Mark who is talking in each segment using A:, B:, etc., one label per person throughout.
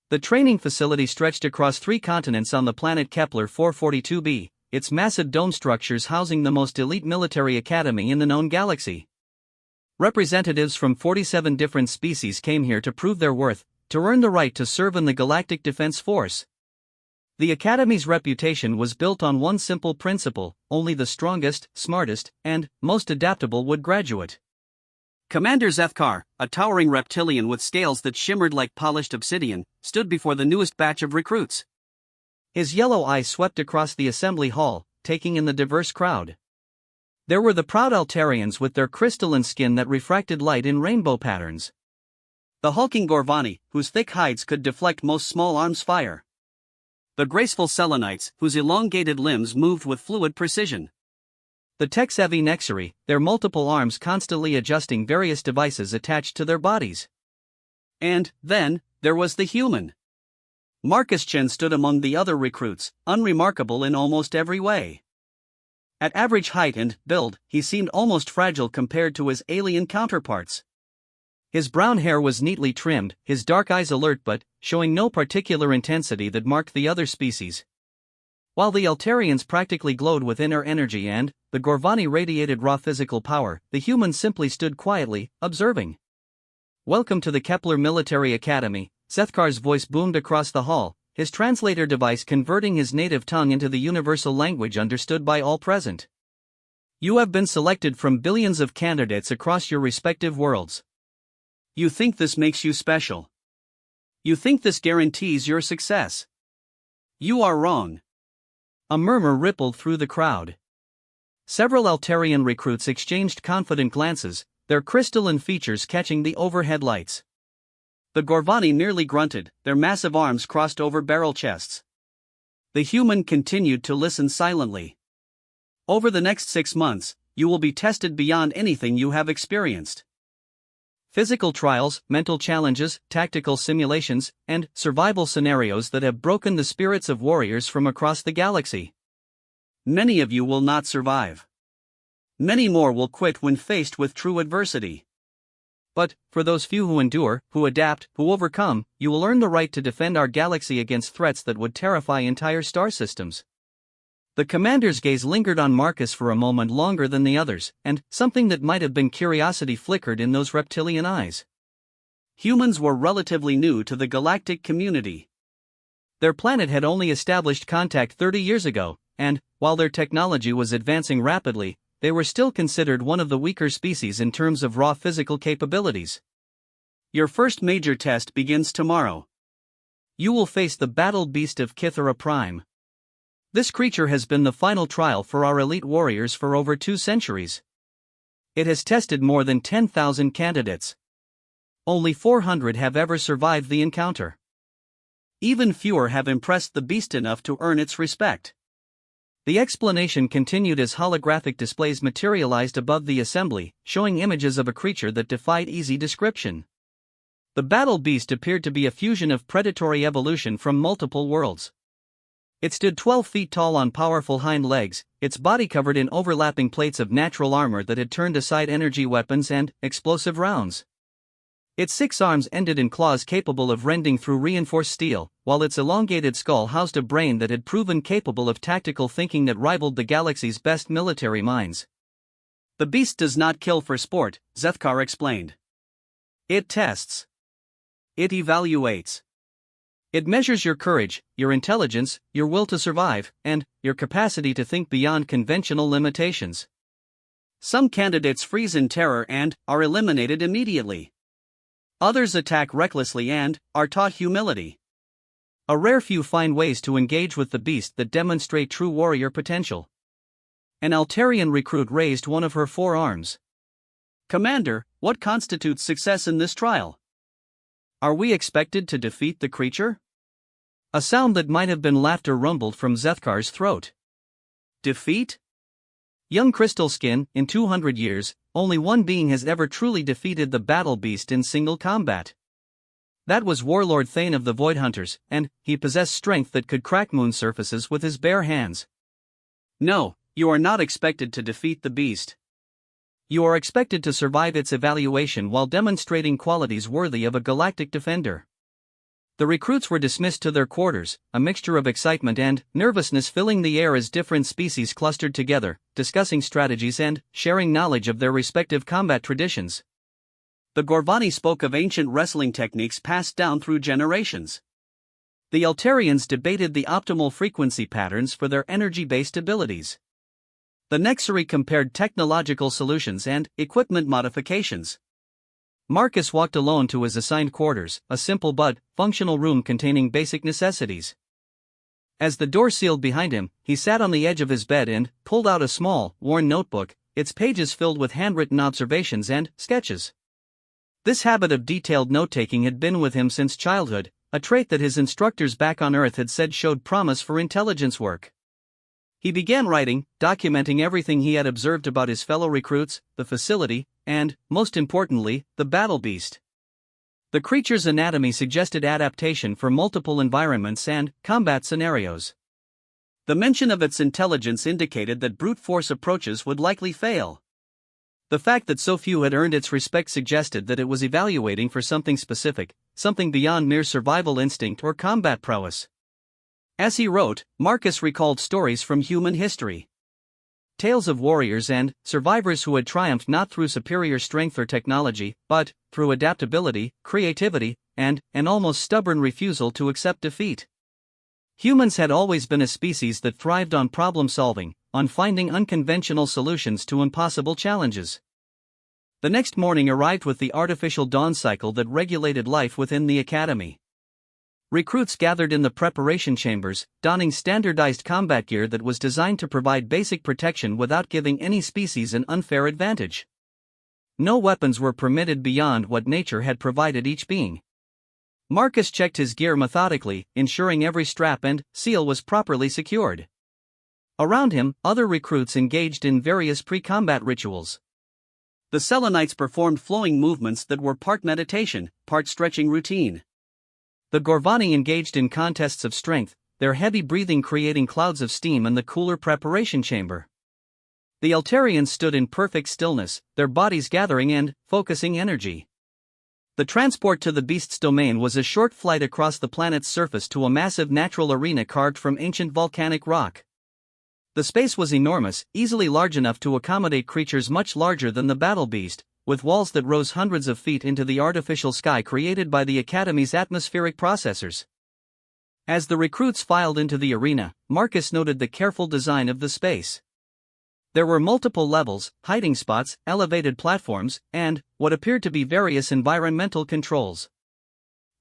A: The training facility stretched across 3 continents on the planet Kepler 442b, its massive dome structures housing the most elite military academy in the known galaxy. Representatives from 47 different species came here to prove their worth, to earn the right to serve in the Galactic Defense Force. The Academy's reputation was built on one simple principle: only the strongest, smartest, and most adaptable would graduate. Commander Zethkar, a towering reptilian with scales that shimmered like polished obsidian, stood before the newest batch of recruits. His yellow eyes swept across the assembly hall, taking in the diverse crowd. There were the proud Altarians with their crystalline skin that refracted light in rainbow patterns. The hulking Gorvani, whose thick hides could deflect most small arms' fire. The graceful Selenites, whose elongated limbs moved with fluid precision. The tech-savvy Nexari, their multiple arms constantly adjusting various devices attached to their bodies. And, then, there was the human. Marcus Chen stood among the other recruits, unremarkable in almost every way. At average height and build, he seemed almost fragile compared to his alien counterparts. His brown hair was neatly trimmed, his dark eyes alert but showing no particular intensity that marked the other species. While the Altarians practically glowed with inner energy and the Gorvani radiated raw physical power, the humans simply stood quietly, observing. "Welcome to the Kepler Military Academy," Zethkar's voice boomed across the hall, his translator device converting his native tongue into the universal language understood by all present. "You have been selected from billions of candidates across your respective worlds. You think this makes you special. You think this guarantees your success. You are wrong." A murmur rippled through the crowd. Several Altarian recruits exchanged confident glances, their crystalline features catching the overhead lights. The Gorvani merely grunted, their massive arms crossed over barrel chests. The human continued to listen silently. "Over the next 6 months, you will be tested beyond anything you have experienced. Physical trials, mental challenges, tactical simulations, and survival scenarios that have broken the spirits of warriors from across the galaxy. Many of you will not survive. Many more will quit when faced with true adversity. But, for those few who endure, who adapt, who overcome, you will earn the right to defend our galaxy against threats that would terrify entire star systems." The commander's gaze lingered on Marcus for a moment longer than the others, and something that might have been curiosity flickered in those reptilian eyes. Humans were relatively new to the galactic community. Their planet had only established contact 30 years ago, and, while their technology was advancing rapidly, they were still considered one of the weaker species in terms of raw physical capabilities. "Your first major test begins tomorrow. You will face the battled beast of Kithara Prime. This creature has been the final trial for our elite warriors for over 2 centuries. It has tested more than 10,000 candidates. Only 400 have ever survived the encounter. Even fewer have impressed the beast enough to earn its respect." The explanation continued as holographic displays materialized above the assembly, showing images of a creature that defied easy description. The battle beast appeared to be a fusion of predatory evolution from multiple worlds. It stood 12 feet tall on powerful hind legs, its body covered in overlapping plates of natural armor that had turned aside energy weapons and explosive rounds. Its 6 arms ended in claws capable of rending through reinforced steel, while its elongated skull housed a brain that had proven capable of tactical thinking that rivaled the galaxy's best military minds. "The beast does not kill for sport," Zethkar explained. "It tests. It evaluates. It measures your courage, your intelligence, your will to survive, and your capacity to think beyond conventional limitations. Some candidates freeze in terror and are eliminated immediately. Others attack recklessly and are taught humility. A rare few find ways to engage with the beast that demonstrate true warrior potential." An Altarian recruit raised one of her 4 arms. "Commander, what constitutes success in this trial? Are we expected to defeat the creature?" A sound that might have been laughter rumbled from Zethkar's throat. "Defeat? Young Crystal Skin, in 200 years, only one being has ever truly defeated the battle beast in single combat. That was Warlord Thane of the Void Hunters, and he possessed strength that could crack moon surfaces with his bare hands. No, you are not expected to defeat the beast. You are expected to survive its evaluation while demonstrating qualities worthy of a galactic defender. The recruits were dismissed to their quarters, a mixture of excitement and nervousness filling the air as different species clustered together, discussing strategies and sharing knowledge of their respective combat traditions. The Gorvani spoke of ancient wrestling techniques passed down through generations. The Eltarians debated the optimal frequency patterns for their energy-based abilities. The Nexari compared technological solutions and equipment modifications. Marcus walked alone to his assigned quarters, a simple but functional room containing basic necessities. As the door sealed behind him, he sat on the edge of his bed and pulled out a small, worn notebook, its pages filled with handwritten observations and sketches. This habit of detailed note-taking had been with him since childhood, a trait that his instructors back on Earth had said showed promise for intelligence work. He began writing, documenting everything he had observed about his fellow recruits, the facility, and, most importantly, the battle beast. The creature's anatomy suggested adaptation for multiple environments and combat scenarios. The mention of its intelligence indicated that brute force approaches would likely fail. The fact that so few had earned its respect suggested that it was evaluating for something specific, something beyond mere survival instinct or combat prowess. As he wrote, Marcus recalled stories from human history. Tales of warriors and survivors who had triumphed not through superior strength or technology, but through adaptability, creativity, and an almost stubborn refusal to accept defeat. Humans had always been a species that thrived on problem-solving, on finding unconventional solutions to impossible challenges. The next morning arrived with the artificial dawn cycle that regulated life within the academy. Recruits gathered in the preparation chambers, donning standardized combat gear that was designed to provide basic protection without giving any species an unfair advantage. No weapons were permitted beyond what nature had provided each being. Marcus checked his gear methodically, ensuring every strap and seal was properly secured. Around him, other recruits engaged in various pre-combat rituals. The Selenites performed flowing movements that were part meditation, part stretching routine. The Gorvani engaged in contests of strength, their heavy breathing creating clouds of steam in the cooler preparation chamber. The Eltarians stood in perfect stillness, their bodies gathering and focusing energy. The transport to the beast's domain was a short flight across the planet's surface to a massive natural arena carved from ancient volcanic rock. The space was enormous, easily large enough to accommodate creatures much larger than the battle beast, with walls that rose hundreds of feet into the artificial sky created by the Academy's atmospheric processors. As the recruits filed into the arena, Marcus noted the careful design of the space. There were multiple levels, hiding spots, elevated platforms, and what appeared to be various environmental controls.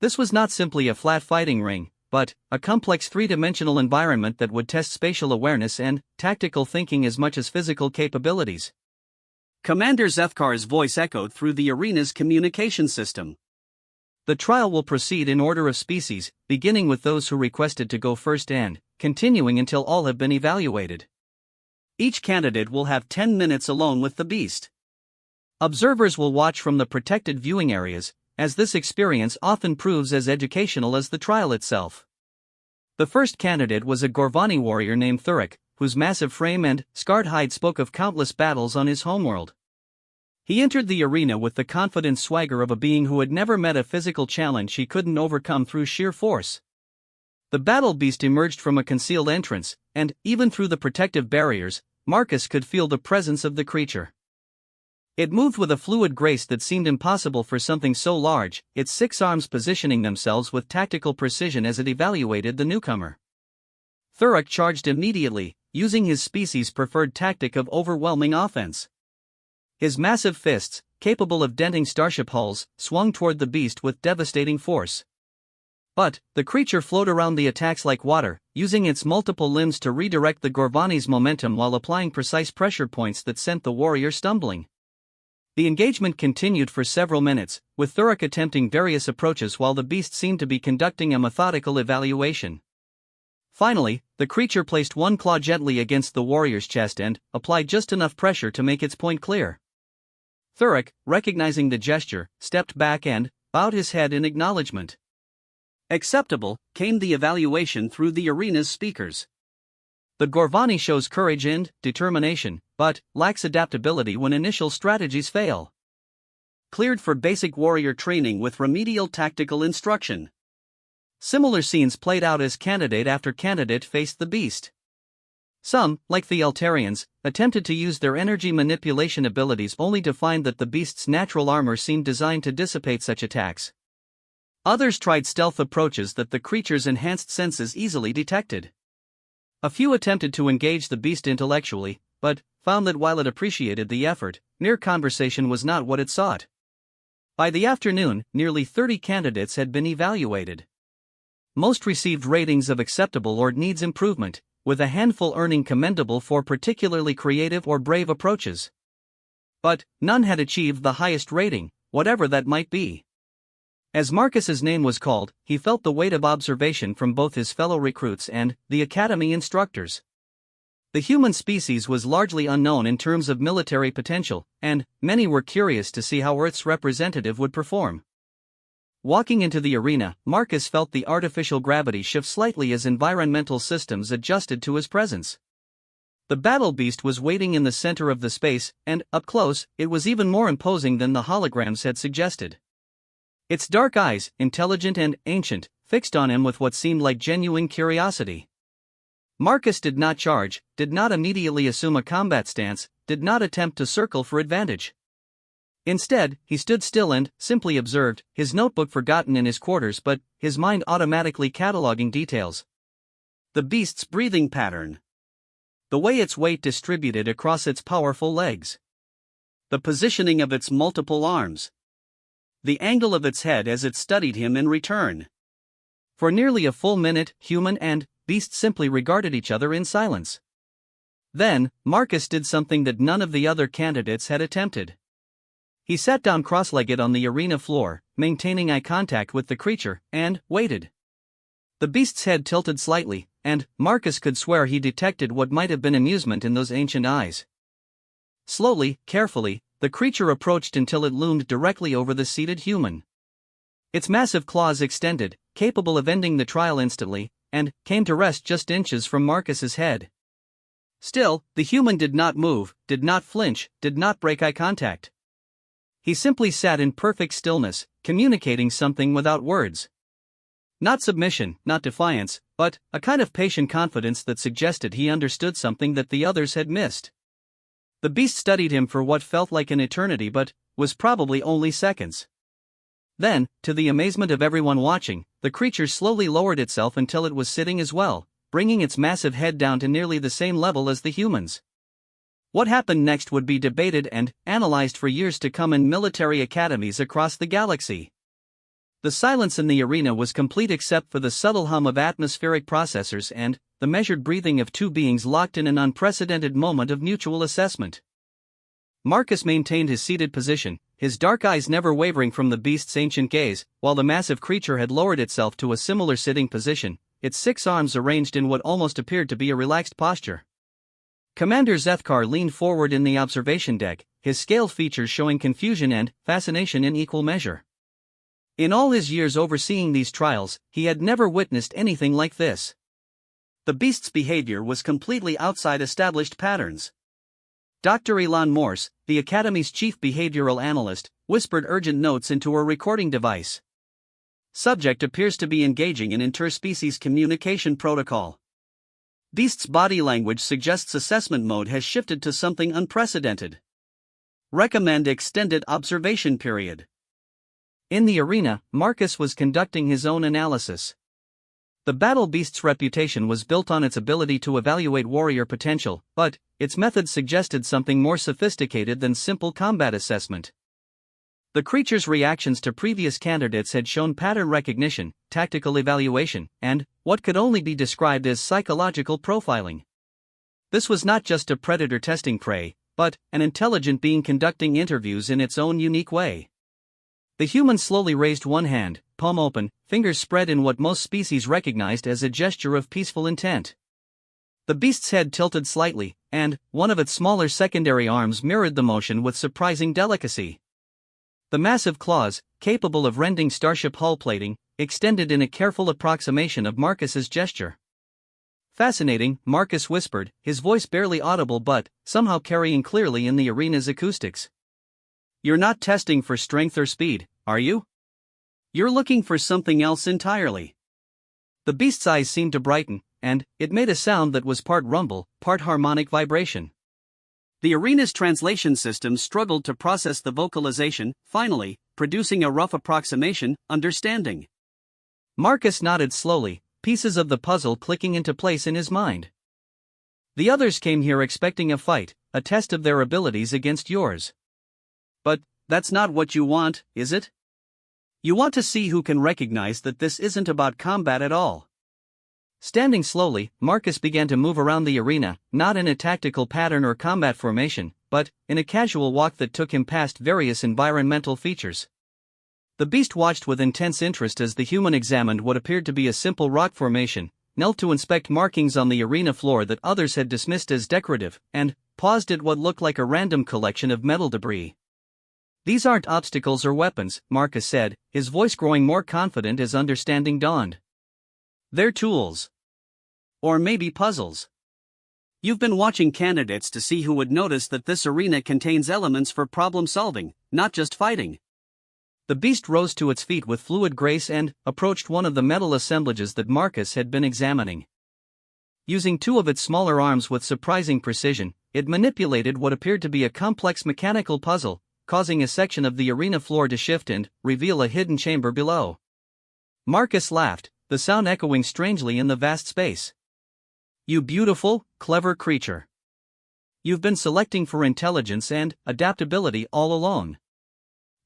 A: This was not simply a flat fighting ring, but a complex three-dimensional environment that would test spatial awareness and tactical thinking as much as physical capabilities. Commander Zefkar's voice echoed through the arena's communication system. The trial will proceed in order of species, beginning with those who requested to go first and continuing until all have been evaluated. Each candidate will have 10 minutes alone with the beast. Observers will watch from the protected viewing areas, as this experience often proves as educational as the trial itself. The first candidate was a Gorvani warrior named Thurek, whose massive frame and scarred hide spoke of countless battles on his homeworld. He entered the arena with the confident swagger of a being who had never met a physical challenge he couldn't overcome through sheer force. The battle beast emerged from a concealed entrance, and, even through the protective barriers, Marcus could feel the presence of the creature. It moved with a fluid grace that seemed impossible for something so large, its 6 arms positioning themselves with tactical precision as it evaluated the newcomer. Thurek charged immediately, using his species-preferred tactic of overwhelming offense. His massive fists, capable of denting starship hulls, swung toward the beast with devastating force. But the creature flowed around the attacks like water, using its multiple limbs to redirect the Gorvani's momentum while applying precise pressure points that sent the warrior stumbling. The engagement continued for several minutes, with Thurek attempting various approaches while the beast seemed to be conducting a methodical evaluation. Finally, the creature placed one claw gently against the warrior's chest and applied just enough pressure to make its point clear. Thurek, recognizing the gesture, stepped back and bowed his head in acknowledgement. Acceptable, came the evaluation through the arena's speakers. The Gorvani shows courage and determination, but lacks adaptability when initial strategies fail. Cleared for basic warrior training with remedial tactical instruction. Similar scenes played out as candidate after candidate faced the beast. Some, like the Altarians, attempted to use their energy manipulation abilities only to find that the beast's natural armor seemed designed to dissipate such attacks. Others tried stealth approaches that the creature's enhanced senses easily detected. A few attempted to engage the beast intellectually, but found that while it appreciated the effort, mere conversation was not what it sought. By the afternoon, nearly 30 candidates had been evaluated. Most received ratings of acceptable or needs improvement, with a handful earning commendable for particularly creative or brave approaches. But none had achieved the highest rating, whatever that might be. As Marcus's name was called, he felt the weight of observation from both his fellow recruits and the academy instructors. The human species was largely unknown in terms of military potential, and many were curious to see how Earth's representative would perform. Walking into the arena, Marcus felt the artificial gravity shift slightly as environmental systems adjusted to his presence. The battle beast was waiting in the center of the space, and, up close, it was even more imposing than the holograms had suggested. Its dark eyes, intelligent and ancient, fixed on him with what seemed like genuine curiosity. Marcus did not charge, did not immediately assume a combat stance, did not attempt to circle for advantage. Instead, he stood still and simply observed, his notebook forgotten in his quarters but his mind automatically cataloging details. The beast's breathing pattern. The way its weight distributed across its powerful legs. The positioning of its multiple arms. The angle of its head as it studied him in return. For nearly a full minute, human and beast simply regarded each other in silence. Then, Marcus did something that none of the other candidates had attempted. He sat down cross-legged on the arena floor, maintaining eye contact with the creature, and waited. The beast's head tilted slightly, and Marcus could swear he detected what might have been amusement in those ancient eyes. Slowly, carefully, the creature approached until it loomed directly over the seated human. Its massive claws extended, capable of ending the trial instantly, and came to rest just inches from Marcus's head. Still, the human did not move, did not flinch, did not break eye contact. He simply sat in perfect stillness, communicating something without words. Not submission, not defiance, but a kind of patient confidence that suggested he understood something that the others had missed. The beast studied him for what felt like an eternity but was probably only seconds. Then, to the amazement of everyone watching, the creature slowly lowered itself until it was sitting as well, bringing its massive head down to nearly the same level as the humans. What happened next would be debated and analyzed for years to come in military academies across the galaxy. The silence in the arena was complete except for the subtle hum of atmospheric processors and the measured breathing of two beings locked in an unprecedented moment of mutual assessment. Marcus maintained his seated position, his dark eyes never wavering from the beast's ancient gaze, while the massive creature had lowered itself to a similar sitting position, its 6 arms arranged in what almost appeared to be a relaxed posture. Commander Zethkar leaned forward in the observation deck, his scaled features showing confusion and fascination in equal measure. In all his years overseeing these trials, he had never witnessed anything like this. The beast's behavior was completely outside established patterns. Dr. Elon Morse, the Academy's chief behavioral analyst, whispered urgent notes into a recording device. Subject appears to be engaging in interspecies communication protocol. Beast's body language suggests assessment mode has shifted to something unprecedented. Recommend extended observation period. In the arena, Marcus was conducting his own analysis. The battle beast's reputation was built on its ability to evaluate warrior potential, but its methods suggested something more sophisticated than simple combat assessment. The creature's reactions to previous candidates had shown pattern recognition, tactical evaluation, and what could only be described as psychological profiling. This was not just a predator testing prey, but an intelligent being conducting interviews in its own unique way. The human slowly raised one hand, palm open, fingers spread in what most species recognized as a gesture of peaceful intent. The beast's head tilted slightly, and one of its smaller secondary arms mirrored the motion with surprising delicacy. The massive claws, capable of rending starship hull plating, extended in a careful approximation of Marcus's gesture. Fascinating, Marcus whispered, his voice barely audible but somehow carrying clearly in the arena's acoustics. You're not testing for strength or speed, are you? You're looking for something else entirely. The beast's eyes seemed to brighten, and it made a sound that was part rumble, part harmonic vibration. The arena's translation system struggled to process the vocalization, finally, producing a rough approximation, understanding. Marcus nodded slowly, pieces of the puzzle clicking into place in his mind. The others came here expecting a fight, a test of their abilities against yours. But that's not what you want, is it? You want to see who can recognize that this isn't about combat at all. Standing slowly, Marcus began to move around the arena, not in a tactical pattern or combat formation, but in a casual walk that took him past various environmental features. The beast watched with intense interest as the human examined what appeared to be a simple rock formation, knelt to inspect markings on the arena floor that others had dismissed as decorative, and paused at what looked like a random collection of metal debris. "These aren't obstacles or weapons," Marcus said, his voice growing more confident as understanding dawned. "They're tools. Or maybe puzzles. You've been watching candidates to see who would notice that this arena contains elements for problem solving, not just fighting." The beast rose to its feet with fluid grace and approached one of the metal assemblages that Marcus had been examining. Using two of its smaller arms with surprising precision, it manipulated what appeared to be a complex mechanical puzzle, causing a section of the arena floor to shift and reveal a hidden chamber below. Marcus laughed, the sound echoing strangely in the vast space. "You beautiful, clever creature. You've been selecting for intelligence and adaptability all along.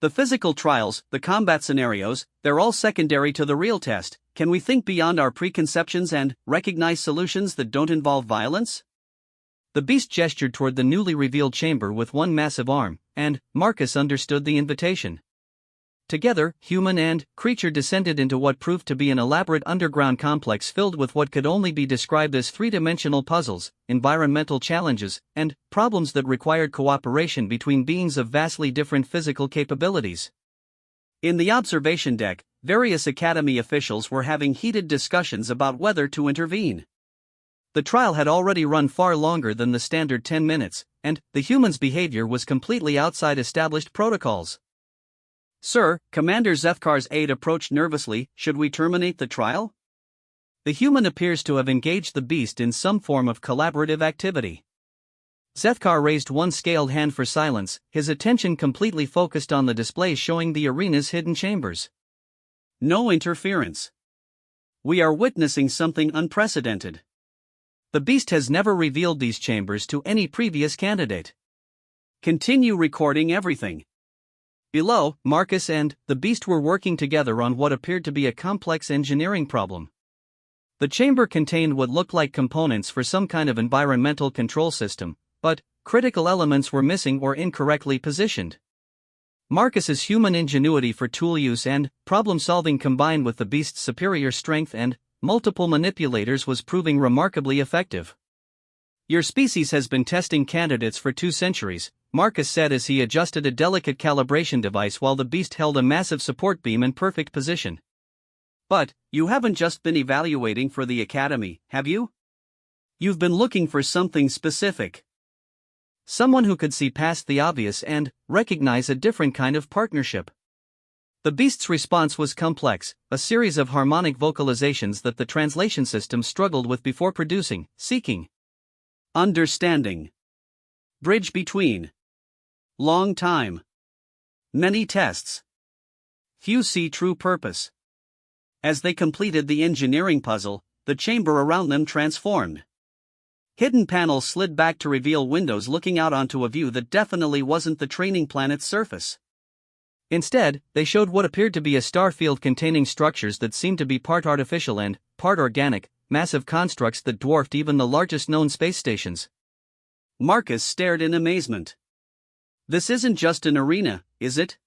A: The physical trials, the combat scenarios, they're all secondary to the real test. Can we think beyond our preconceptions and recognize solutions that don't involve violence?" The beast gestured toward the newly revealed chamber with one massive arm, and Marcus understood the invitation. Together, human and creature descended into what proved to be an elaborate underground complex filled with what could only be described as three-dimensional puzzles, environmental challenges, and problems that required cooperation between beings of vastly different physical capabilities. In the observation deck, various Academy officials were having heated discussions about whether to intervene. The trial had already run far longer than the standard 10 minutes, and the human's behavior was completely outside established protocols. "Sir," Commander Zethkar's aide approached nervously, "should we terminate the trial?" The human appears to have engaged the beast in some form of collaborative activity. Zethkar raised one scaled hand for silence, his attention completely focused on the displays showing the arena's hidden chambers. "No interference. We are witnessing something unprecedented. The beast has never revealed these chambers to any previous candidate. Continue recording everything." Below, Marcus and the beast were working together on what appeared to be a complex engineering problem. The chamber contained what looked like components for some kind of environmental control system, but critical elements were missing or incorrectly positioned. Marcus's human ingenuity for tool use and problem-solving combined with the beast's superior strength and multiple manipulators was proving remarkably effective. "Your species has been testing candidates for 2 centuries, Marcus said as he adjusted a delicate calibration device while the beast held a massive support beam in perfect position. "But you haven't just been evaluating for the Academy, have you? You've been looking for something specific. Someone who could see past the obvious and recognize a different kind of partnership." The beast's response was complex, a series of harmonic vocalizations that the translation system struggled with before producing, seeking understanding, bridge between, long time, many tests, few see true purpose. As they completed the engineering puzzle, the chamber around them transformed. Hidden panels slid back to reveal windows looking out onto a view that definitely wasn't the training planet's surface. Instead, they showed what appeared to be a star field containing structures that seemed to be part artificial and part organic, massive constructs that dwarfed even the largest known space stations. Marcus stared in amazement. "This isn't just an arena, is it?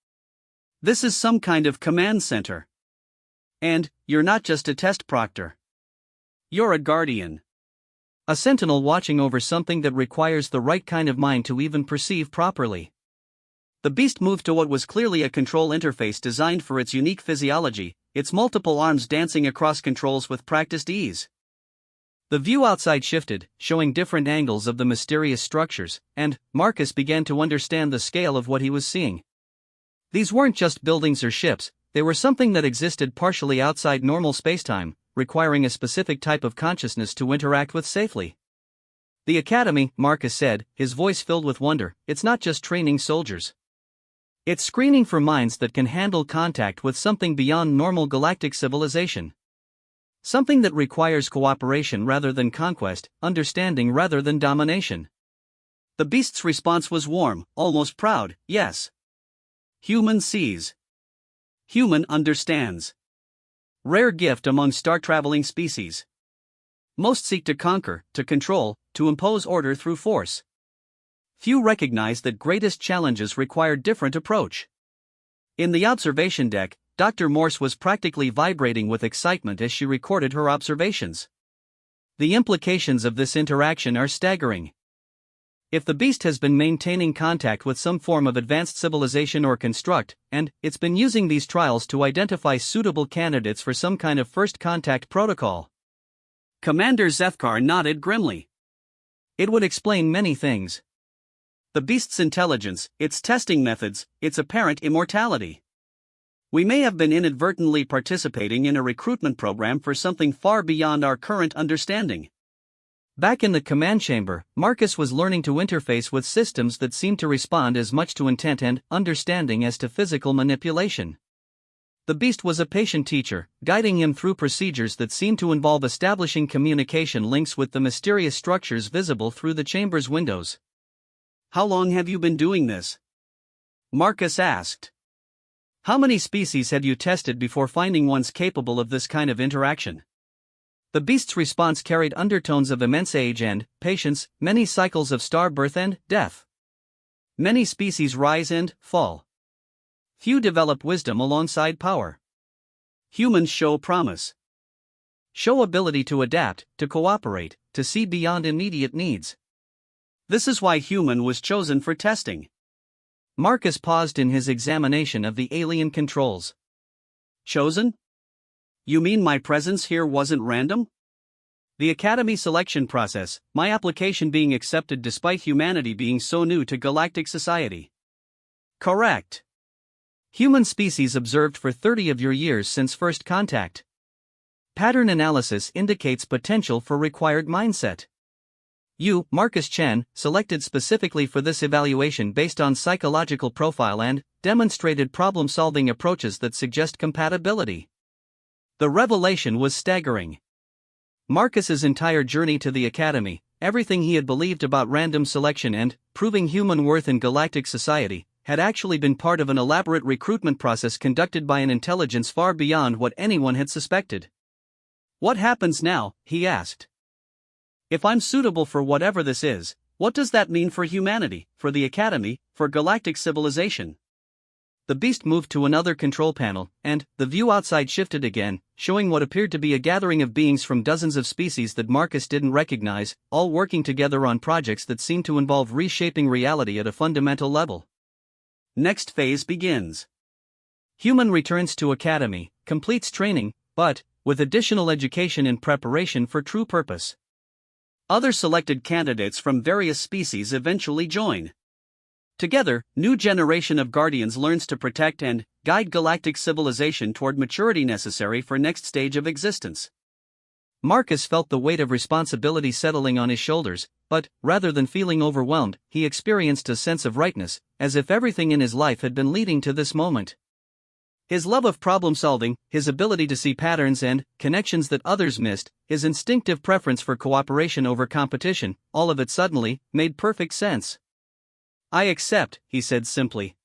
A: This is some kind of command center. And you're not just a test proctor. You're a guardian. A sentinel watching over something that requires the right kind of mind to even perceive properly." The beast moved to what was clearly a control interface designed for its unique physiology, its multiple arms dancing across controls with practiced ease. The view outside shifted, showing different angles of the mysterious structures, and Marcus began to understand the scale of what he was seeing. These weren't just buildings or ships, they were something that existed partially outside normal spacetime, requiring a specific type of consciousness to interact with safely. The Academy, Marcus said, his voice filled with wonder, it's not just training soldiers. It's screening for minds that can handle contact with something beyond normal galactic civilization. Something that requires cooperation rather than conquest, understanding rather than domination. The beast's response was warm, almost proud, yes. Human sees. Human understands. Rare gift among star-traveling species. Most seek to conquer, to control, to impose order through force. Few recognize that greatest challenges require different approach. In the observation deck, Dr. Morse was practically vibrating with excitement as she recorded her observations. The implications of this interaction are staggering. If the beast has been maintaining contact with some form of advanced civilization or construct, and it's been using these trials to identify suitable candidates for some kind of first contact protocol. Commander Zethkar nodded grimly. It would explain many things. The beast's intelligence, its testing methods, its apparent immortality. We may have been inadvertently participating in a recruitment program for something far beyond our current understanding. Back in the command chamber, Marcus was learning to interface with systems that seemed to respond as much to intent and understanding as to physical manipulation. The beast was a patient teacher, guiding him through procedures that seemed to involve establishing communication links with the mysterious structures visible through the chamber's windows. How long have you been doing this? Marcus asked. How many species had you tested before finding ones capable of this kind of interaction? The beast's response carried undertones of immense age and patience, many cycles of star birth and death. Many species rise and fall. Few develop wisdom alongside power. Humans show promise. Show ability to adapt, to cooperate, to see beyond immediate needs. This is why human was chosen for testing. Marcus paused in his examination of the alien controls. Chosen? You mean my presence here wasn't random? The Academy selection process, my application being accepted despite humanity being so new to galactic society. Correct. Human species observed for 30 of your years since first contact. Pattern analysis indicates potential for required mindset. You, Marcus Chen, selected specifically for this evaluation based on psychological profile and demonstrated problem-solving approaches that suggest compatibility. The revelation was staggering. Marcus's entire journey to the Academy, everything he had believed about random selection and proving human worth in galactic society, had actually been part of an elaborate recruitment process conducted by an intelligence far beyond what anyone had suspected. What happens now? He asked. If I'm suitable for whatever this is, what does that mean for humanity, for the Academy, for galactic civilization? The beast moved to another control panel, and the view outside shifted again, showing what appeared to be a gathering of beings from dozens of species that Marcus didn't recognize, all working together on projects that seemed to involve reshaping reality at a fundamental level. Next phase begins. Human returns to Academy, completes training, but with additional education in preparation for true purpose. Other selected candidates from various species eventually join. Together, new generation of Guardians learns to protect and guide galactic civilization toward maturity necessary for next stage of existence. Marcus felt the weight of responsibility settling on his shoulders, but, rather than feeling overwhelmed, he experienced a sense of rightness, as if everything in his life had been leading to this moment. His love of problem-solving, his ability to see patterns and connections that others missed, his instinctive preference for cooperation over competition, all of it suddenly made perfect sense. I accept, he said simply.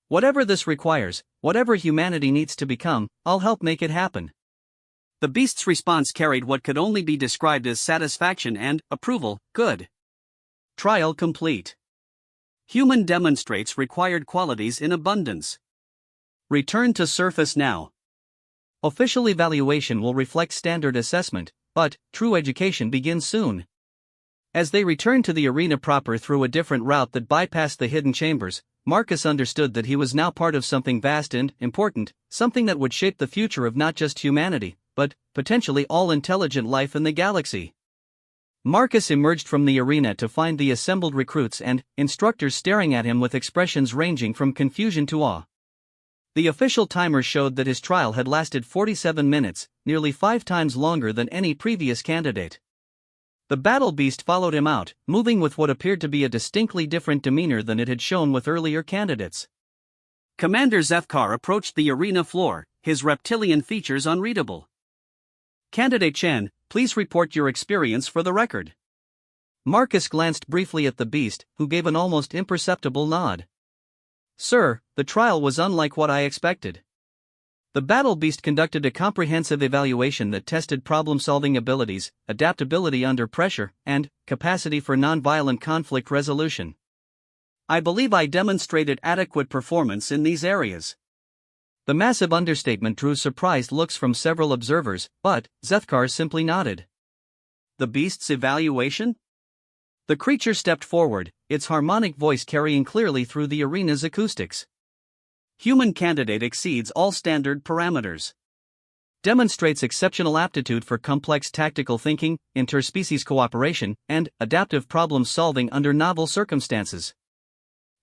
A: Whatever this requires, whatever humanity needs to become, I'll help make it happen. The beast's response carried what could only be described as satisfaction and approval. Good. Trial complete. Human demonstrates required qualities in abundance. Return to surface now. Official evaluation will reflect standard assessment, but true education begins soon. As they returned to the arena proper through a different route that bypassed the hidden chambers, Marcus understood that he was now part of something vast and important, something that would shape the future of not just humanity, but potentially all intelligent life in the galaxy. Marcus emerged from the arena to find the assembled recruits and instructors staring at him with expressions ranging from confusion to awe. The official timer showed that his trial had lasted 47 minutes, nearly 5 times longer than any previous candidate. The battle beast followed him out, moving with what appeared to be a distinctly different demeanor than it had shown with earlier candidates. Commander Zefkar approached the arena floor, his reptilian features unreadable. "Candidate Chen, please report your experience for the record." Marcus glanced briefly at the beast, who gave an almost imperceptible nod. "Sir, the trial was unlike what I expected. The battle beast conducted a comprehensive evaluation that tested problem-solving abilities, adaptability under pressure, and capacity for non-violent conflict resolution. I believe I demonstrated adequate performance in these areas." The massive understatement drew surprised looks from several observers, but Zefkar simply nodded. "The beast's evaluation?" The creature stepped forward, its harmonic voice carrying clearly through the arena's acoustics. "Human candidate exceeds all standard parameters. Demonstrates exceptional aptitude for complex tactical thinking, interspecies cooperation, and adaptive problem-solving under novel circumstances.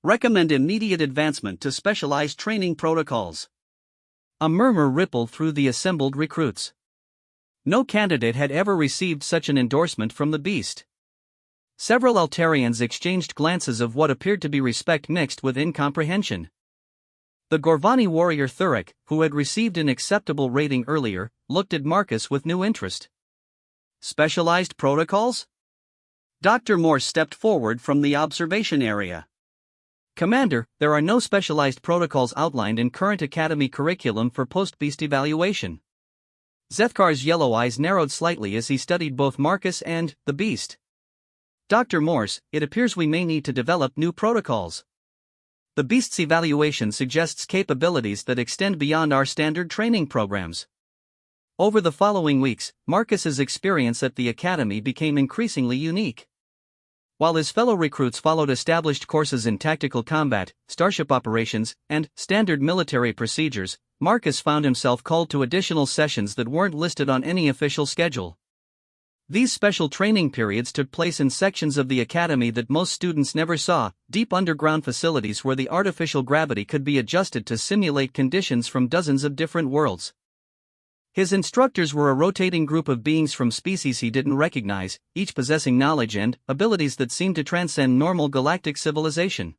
A: Recommend immediate advancement to specialized training protocols." A murmur rippled through the assembled recruits. No candidate had ever received such an endorsement from the beast. Several Altarians exchanged glances of what appeared to be respect mixed with incomprehension. The Gorvani warrior Thurek, who had received an acceptable rating earlier, looked at Marcus with new interest. "Specialized protocols?" Dr. Morse stepped forward from the observation area. "Commander, there are no specialized protocols outlined in current Academy curriculum for post-beast evaluation." Zefkar's yellow eyes narrowed slightly as he studied both Marcus and the beast. "Dr. Morse, it appears we may need to develop new protocols. The beast's evaluation suggests capabilities that extend beyond our standard training programs." Over the following weeks, Marcus's experience at the Academy became increasingly unique. While his fellow recruits followed established courses in tactical combat, starship operations, and standard military procedures, Marcus found himself called to additional sessions that weren't listed on any official schedule. These special training periods took place in sections of the Academy that most students never saw, deep underground facilities where the artificial gravity could be adjusted to simulate conditions from dozens of different worlds. His instructors were a rotating group of beings from species he didn't recognize, each possessing knowledge and abilities that seemed to transcend normal galactic civilization.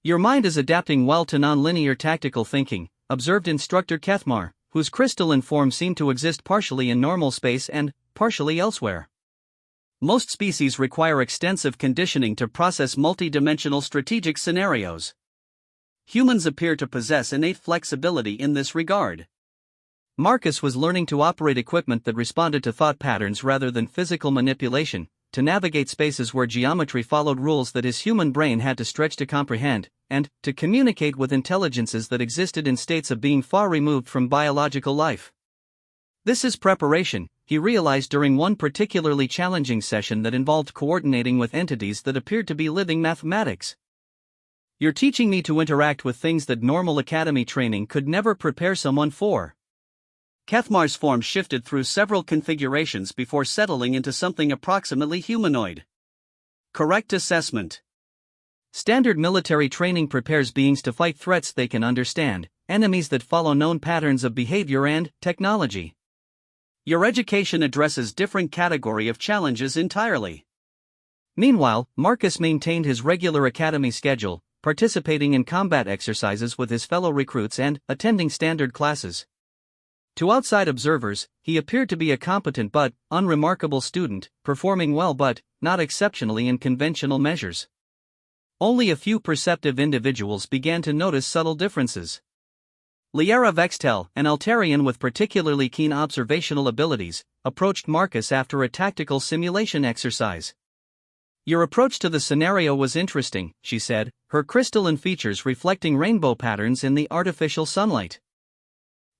A: "Your mind is adapting well to non-linear tactical thinking," observed Instructor Kethmar, whose crystalline form seemed to exist partially in normal space and partially elsewhere. "Most species require extensive conditioning to process multi-dimensional strategic scenarios. Humans appear to possess innate flexibility in this regard." Marcus was learning to operate equipment that responded to thought patterns rather than physical manipulation, to navigate spaces where geometry followed rules that his human brain had to stretch to comprehend, and to communicate with intelligences that existed in states of being far removed from biological life. This is preparation, he realized during one particularly challenging session that involved coordinating with entities that appeared to be living mathematics. "You're teaching me to interact with things that normal academy training could never prepare someone for." Kethmar's form shifted through several configurations before settling into something approximately humanoid. "Correct assessment. Standard military training prepares beings to fight threats they can understand, enemies that follow known patterns of behavior and technology. Your education addresses different category of challenges entirely." Meanwhile, Marcus maintained his regular academy schedule, participating in combat exercises with his fellow recruits and attending standard classes. To outside observers, he appeared to be a competent but unremarkable student, performing well but not exceptionally in conventional measures. Only a few perceptive individuals began to notice subtle differences. Liera Vextel, an Altarian with particularly keen observational abilities, approached Marcus after a tactical simulation exercise. "Your approach to the scenario was interesting," she said, her crystalline features reflecting rainbow patterns in the artificial sunlight.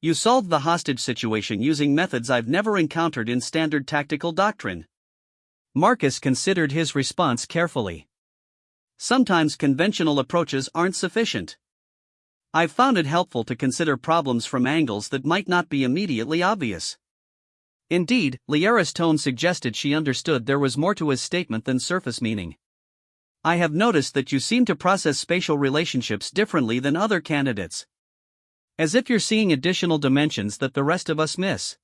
A: "You solved the hostage situation using methods I've never encountered in standard tactical doctrine." Marcus considered his response carefully. "Sometimes conventional approaches aren't sufficient. I've found it helpful to consider problems from angles that might not be immediately obvious." Indeed, Liera's tone suggested she understood there was more to his statement than surface meaning. "I have noticed that you seem to process spatial relationships differently than other candidates." As if you're seeing additional dimensions that the rest of us miss.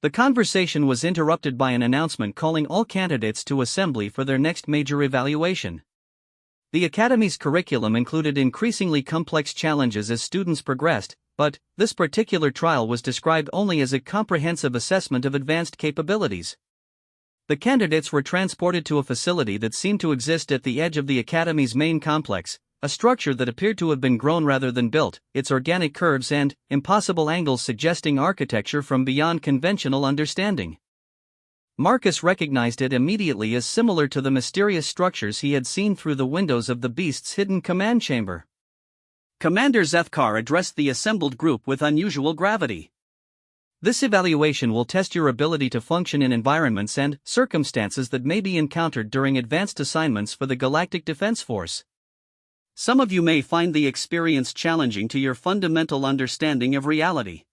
A: The conversation was interrupted by an announcement calling all candidates to assembly for their next major evaluation. The Academy's curriculum included increasingly complex challenges as students progressed, but this particular trial was described only as a comprehensive assessment of advanced capabilities. The candidates were transported to a facility that seemed to exist at the edge of the Academy's main complex, a structure that appeared to have been grown rather than built, its organic curves and impossible angles suggesting architecture from beyond conventional understanding. Marcus recognized it immediately as similar to the mysterious structures he had seen through the windows of the beast's hidden command chamber. Commander Zethkar addressed the assembled group with unusual gravity. This evaluation will test your ability to function in environments and circumstances that may be encountered during advanced assignments for the Galactic Defense Force. Some of you may find the experience challenging to your fundamental understanding of reality.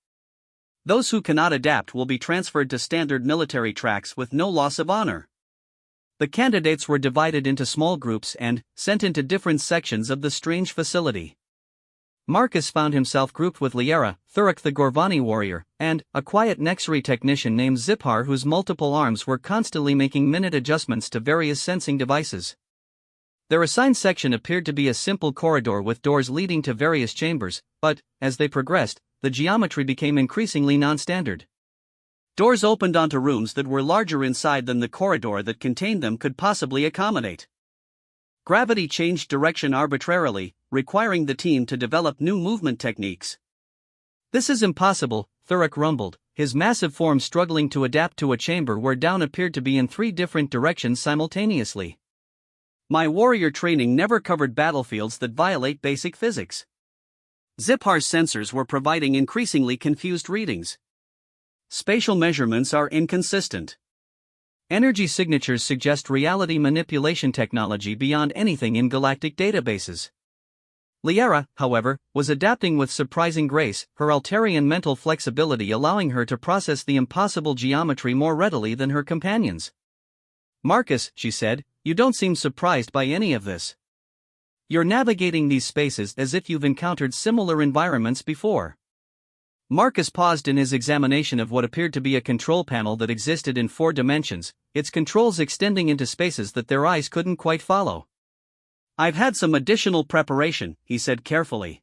A: Those who cannot adapt will be transferred to standard military tracks with no loss of honor. The candidates were divided into small groups and sent into different sections of the strange facility. Marcus found himself grouped with Liera, Thurok the Gorvani warrior, and a quiet Nexri technician named Ziphar whose multiple arms were constantly making minute adjustments to various sensing devices. Their assigned section appeared to be a simple corridor with doors leading to various chambers, but, as they progressed, the geometry became increasingly non-standard. Doors opened onto rooms that were larger inside than the corridor that contained them could possibly accommodate. Gravity changed direction arbitrarily, requiring the team to develop new movement techniques. "This is impossible," Thurok rumbled, his massive form struggling to adapt to a chamber where down appeared to be in 3 different directions simultaneously. "My warrior training never covered battlefields that violate basic physics." Ziphar's sensors were providing increasingly confused readings. "Spatial measurements are inconsistent. Energy signatures suggest reality manipulation technology beyond anything in galactic databases." Liera, however, was adapting with surprising grace, her Altarian mental flexibility allowing her to process the impossible geometry more readily than her companions. "Marcus," she said, "you don't seem surprised by any of this. You're navigating these spaces as if you've encountered similar environments before." Marcus paused in his examination of what appeared to be a control panel that existed in 4 dimensions, its controls extending into spaces that their eyes couldn't quite follow. "I've had some additional preparation," he said carefully.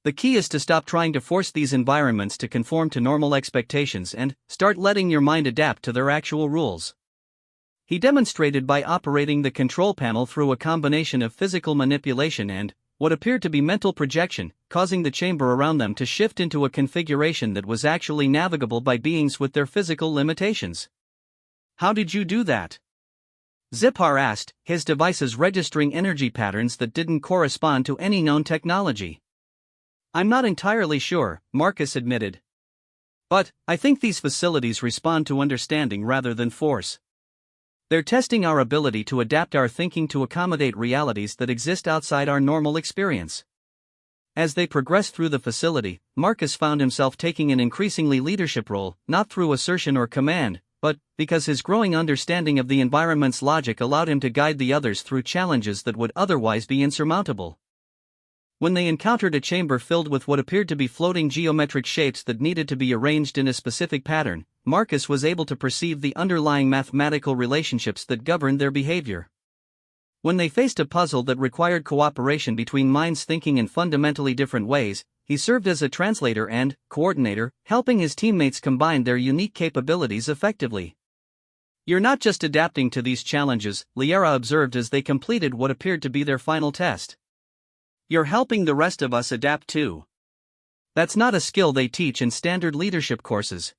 A: "The key is to stop trying to force these environments to conform to normal expectations and start letting your mind adapt to their actual rules." He demonstrated by operating the control panel through a combination of physical manipulation and what appeared to be mental projection, causing the chamber around them to shift into a configuration that was actually navigable by beings with their physical limitations. "How did you do that?" Ziphar asked, his devices registering energy patterns that didn't correspond to any known technology. "I'm not entirely sure," Marcus admitted. "But I think these facilities respond to understanding rather than force. They're testing our ability to adapt our thinking to accommodate realities that exist outside our normal experience." As they progressed through the facility, Marcus found himself taking an increasingly leadership role, not through assertion or command, but because his growing understanding of the environment's logic allowed him to guide the others through challenges that would otherwise be insurmountable. When they encountered a chamber filled with what appeared to be floating geometric shapes that needed to be arranged in a specific pattern, Marcus was able to perceive the underlying mathematical relationships that governed their behavior. When they faced a puzzle that required cooperation between minds thinking in fundamentally different ways, he served as a translator and coordinator, helping his teammates combine their unique capabilities effectively. "You're not just adapting to these challenges," Liera observed as they completed what appeared to be their final test. "You're helping the rest of us adapt too. That's not a skill they teach in standard leadership courses."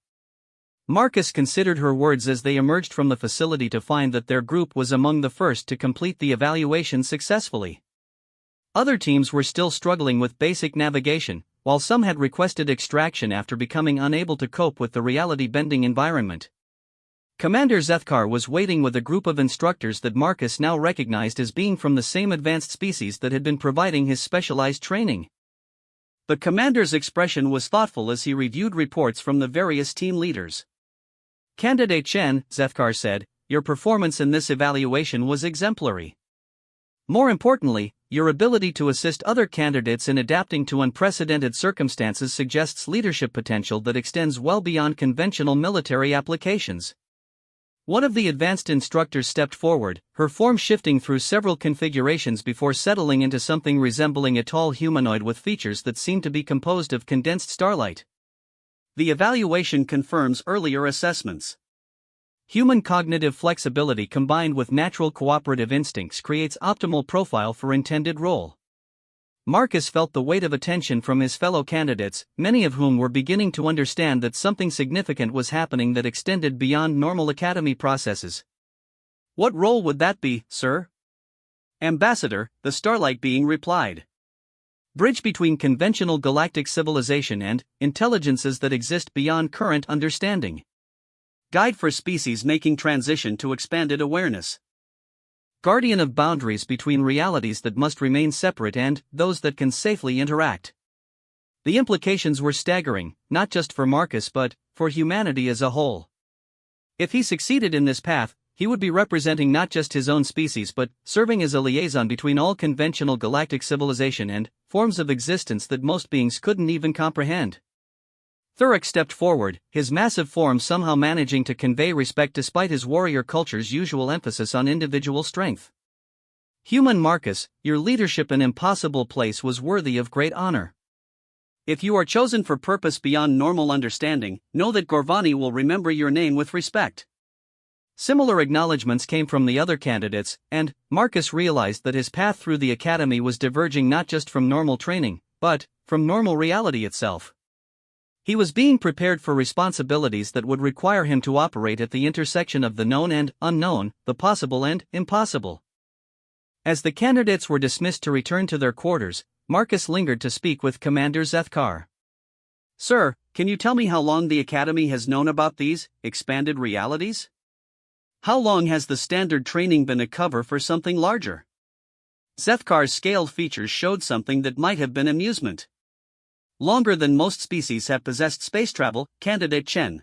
A: Marcus considered her words as they emerged from the facility to find that their group was among the first to complete the evaluation successfully. Other teams were still struggling with basic navigation, while some had requested extraction after becoming unable to cope with the reality-bending environment. Commander Zethkar was waiting with a group of instructors that Marcus now recognized as being from the same advanced species that had been providing his specialized training. The commander's expression was thoughtful as he reviewed reports from the various team leaders. "Candidate Chen," Zethkar said, "your performance in this evaluation was exemplary. More importantly, your ability to assist other candidates in adapting to unprecedented circumstances suggests leadership potential that extends well beyond conventional military applications. One of the advanced instructors stepped forward, her form shifting through several configurations before settling into something resembling a tall humanoid with features that seemed to be composed of condensed starlight. The evaluation confirms earlier assessments. Human cognitive flexibility combined with natural cooperative instincts creates optimal profile for intended role. Marcus felt the weight of attention from his fellow candidates, many of whom were beginning to understand that something significant was happening that extended beyond normal academy processes. "What role would that be, sir?" "Ambassador," the Starlight being replied. "Bridge between conventional galactic civilization and intelligences that exist beyond current understanding. Guide for species making transition to expanded awareness. Guardian of boundaries between realities that must remain separate and those that can safely interact." The implications were staggering, not just for Marcus but for humanity as a whole. If he succeeded in this path, he would be representing not just his own species but serving as a liaison between all conventional galactic civilization and forms of existence that most beings couldn't even comprehend. Thurek stepped forward, his massive form somehow managing to convey respect despite his warrior culture's usual emphasis on individual strength. "Human Marcus, your leadership in impossible place was worthy of great honor. If you are chosen for purpose beyond normal understanding, know that Gorvani will remember your name with respect." Similar acknowledgments came from the other candidates, and Marcus realized that his path through the academy was diverging not just from normal training, but from normal reality itself. He was being prepared for responsibilities that would require him to operate at the intersection of the known and unknown, the possible and impossible. As the candidates were dismissed to return to their quarters, Marcus lingered to speak with Commander Zethkar. "Sir, can you tell me how long the Academy has known about these expanded realities? How long has the standard training been a cover for something larger?" Zethkar's scaled features showed something that might have been amusement. "Longer than most species have possessed space travel, Candidate Chen.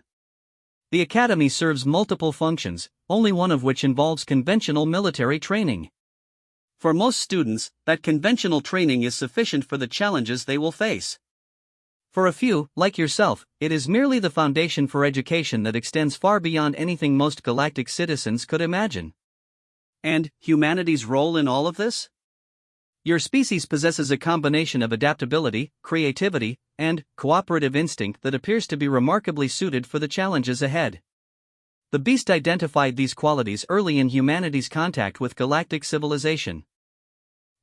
A: The Academy serves multiple functions, only one of which involves conventional military training. For most students, that conventional training is sufficient for the challenges they will face. For a few, like yourself, it is merely the foundation for education that extends far beyond anything most galactic citizens could imagine." "And humanity's role in all of this?" "Your species possesses a combination of adaptability, creativity, and cooperative instinct that appears to be remarkably suited for the challenges ahead." The beast identified these qualities early in humanity's contact with galactic civilization.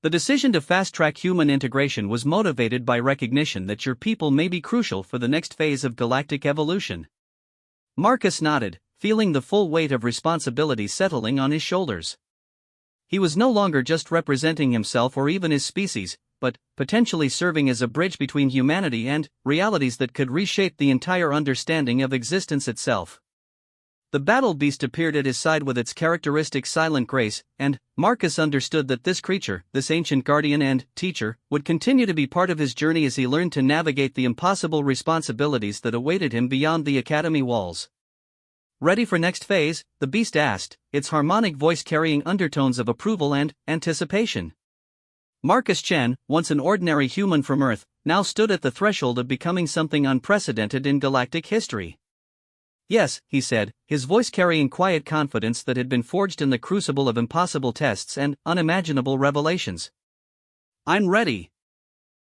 A: "The decision to fast-track human integration was motivated by recognition that your people may be crucial for the next phase of galactic evolution." Marcus nodded, feeling the full weight of responsibility settling on his shoulders. He was no longer just representing himself or even his species, but potentially serving as a bridge between humanity and realities that could reshape the entire understanding of existence itself. The battle beast appeared at his side with its characteristic silent grace, and Marcus understood that this creature, this ancient guardian and teacher, would continue to be part of his journey as he learned to navigate the impossible responsibilities that awaited him beyond the academy walls. "Ready for next phase?" the beast asked, its harmonic voice carrying undertones of approval and anticipation. Marcus Chen, once an ordinary human from Earth, now stood at the threshold of becoming something unprecedented in galactic history. "Yes," he said, his voice carrying quiet confidence that had been forged in the crucible of impossible tests and unimaginable revelations. "I'm ready."